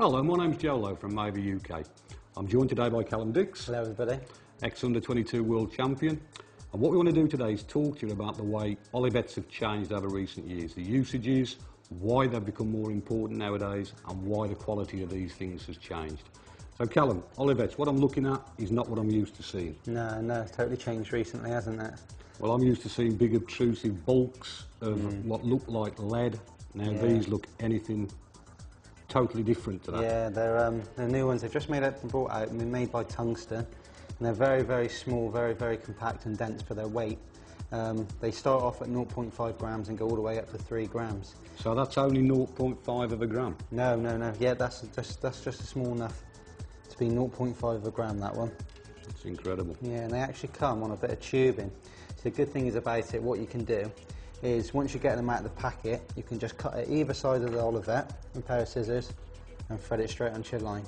Hello, my name's Jolo from Mavers UK. I'm joined today by Callum Dix. Hello everybody. Ex-under-22 world champion. And what we want to do today is talk to you about the way Olivettes have changed over recent years, the usages, why they've become more important nowadays, and why the quality of these things has changed. So Callum, Olivettes, what I'm looking at is not what I'm used to seeing. No, it's totally changed recently, hasn't it? Well, I'm used to seeing big obtrusive bulks of what look like lead. Now these look anything totally different to that. Yeah, they're new ones. They've just brought out and been made by Tungsten. And they're very, very small, very, very compact and dense for their weight. They start off at 0.5 grams and go all the way up to 3 grams. So that's only 0.5 of a gram? No. Yeah, that's just small enough to be 0.5 of a gram, that one. It's incredible. Yeah, and they actually come on a bit of tubing. So the good thing is about it, what you can do is once you get them out of the packet, you can just cut at either side of the Olivette with a pair of scissors and thread it straight onto your line.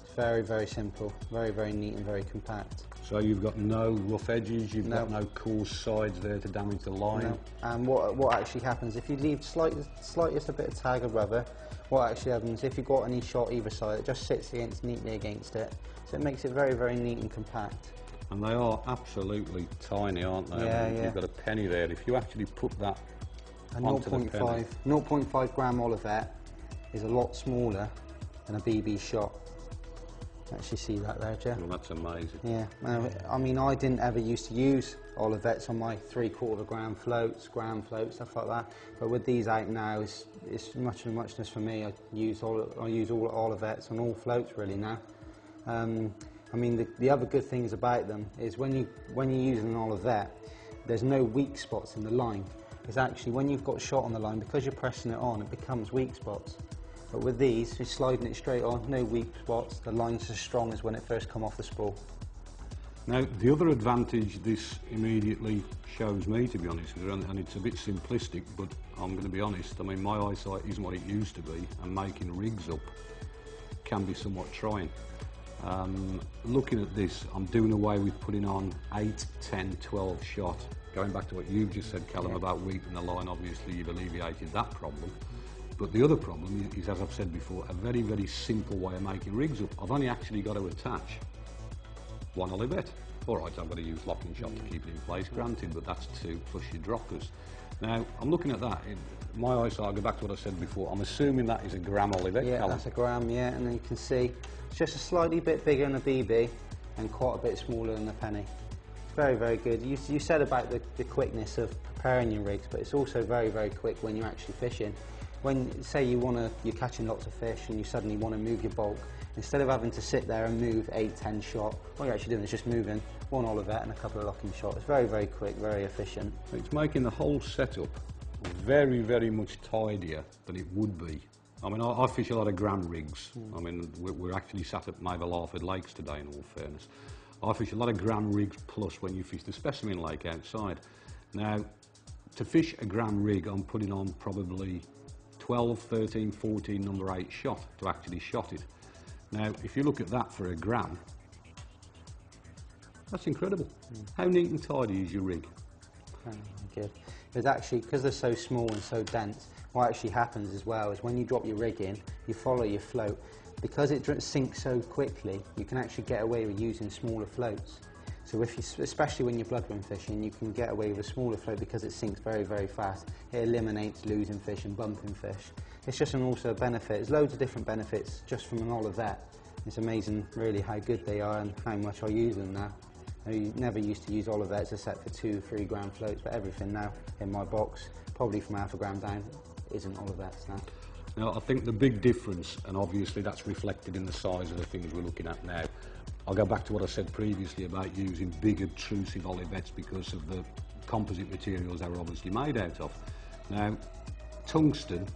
It's very, very simple, very, very neat and very compact. So you've got no rough edges, you've got no coarse sides there to damage the line? No. And what actually happens, if you leave slightest a bit of tag of rubber, what actually happens, if you've got any shot either side, it just sits neatly against it. So it makes it very, very neat and compact. And they are absolutely tiny, aren't they? Yeah, I mean, you've got a penny there. If you actually put that onto the penny... 0.5 gram Olivette is a lot smaller than a BB shot. Actually see that there, Jeff? Well, that's amazing. Yeah, I mean, I didn't ever used to use Olivettes on my 3/4 gram floats, stuff like that. But with these out now, it's much of a muchness for me. I use all Olivettes on all floats really now. I mean, the other good things about them is when you're using an Olivette, there's no weak spots in the line. It's actually when you've got shot on the line, because you're pressing it on, it becomes weak spots. But with these, you're sliding it straight on, no weak spots. The line's as strong as when it first come off the spool. Now, the other advantage this immediately shows me, to be honest, and it's a bit simplistic, but I'm going to be honest, I mean, my eyesight isn't what it used to be, and making rigs up can be somewhat trying. Looking at this, I'm doing away with putting on 8, 10, 12 shot. Going back to what you've just said, Callum, about weakening the line, obviously you've alleviated that problem. But the other problem is, as I've said before, a very, very simple way of making rigs up. I've only actually got to attach one Olivette. All right, I've got to use locking shot to keep it in place, granted, but that's to push your droppers. Now, I'm looking at that. My eyesight, I'll go back to what I said before, I'm assuming that is a gram Olivette, Yeah, Callum. that's a gram, yeah, and then you can see it's just a slightly bit bigger than a BB and quite a bit smaller than a penny. It's very, very good. You said about the quickness of preparing your rigs, but it's also very, very quick when you're actually fishing. When, say you're catching lots of fish and you suddenly want to move your bulk, instead of having to sit there and move 8, 10 shot, what you're actually doing is just moving one Olivette and a couple of locking shots. It's very, very quick, very efficient. It's making the whole setup very, very much tidier than it would be. I mean, I fish a lot of gram rigs. I mean, we're actually sat at Mavers Lakes today, in all fairness. I fish a lot of gram rigs plus when you fish the specimen lake outside. Now, to fish a gram rig, I'm putting on probably 12, 13, 14 number 8 shot to actually shot it. Now, if you look at that for a gram, that's incredible. How neat and tidy is your rig? Good. It's actually, because they're so small and so dense, what actually happens as well is when you drop your rig in, you follow your float. Because it sinks so quickly, you can actually get away with using smaller floats. So especially when you're bloodworm fishing, you can get away with a smaller float because it sinks very, very fast. It eliminates losing fish and bumping fish. It's just also a benefit. There's loads of different benefits just from an Olivette. It's amazing really how good they are and how much I use them now. I never used to use Olivettes except for 2, 3 gram floats, but everything now in my box, probably from half a gram down, isn't Olivettes now. Now, I think the big difference, and obviously that's reflected in the size of the things we're looking at now, I'll go back to what I said previously about using big obtrusive Olivettes because of the composite materials they're obviously made out of. Now, tungsten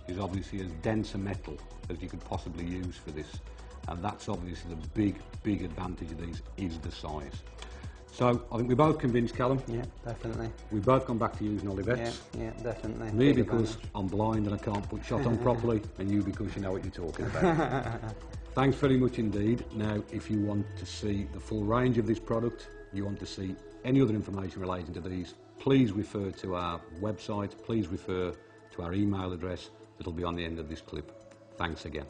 is obviously as dense a metal as you could possibly use for this, and that's obviously the big advantage of these is the size. So I think we're both convinced, Callum. Yeah, definitely. We've both gone back to using Olivettes. Yeah, definitely. Me because I'm blind and I can't put shot on properly, and you because you know what you're talking about. Thanks very much indeed. Now, if you want to see the full range of this product, you want to see any other information relating to these, please refer to our website, please refer to our email address that'll be on the end of this clip. Thanks again.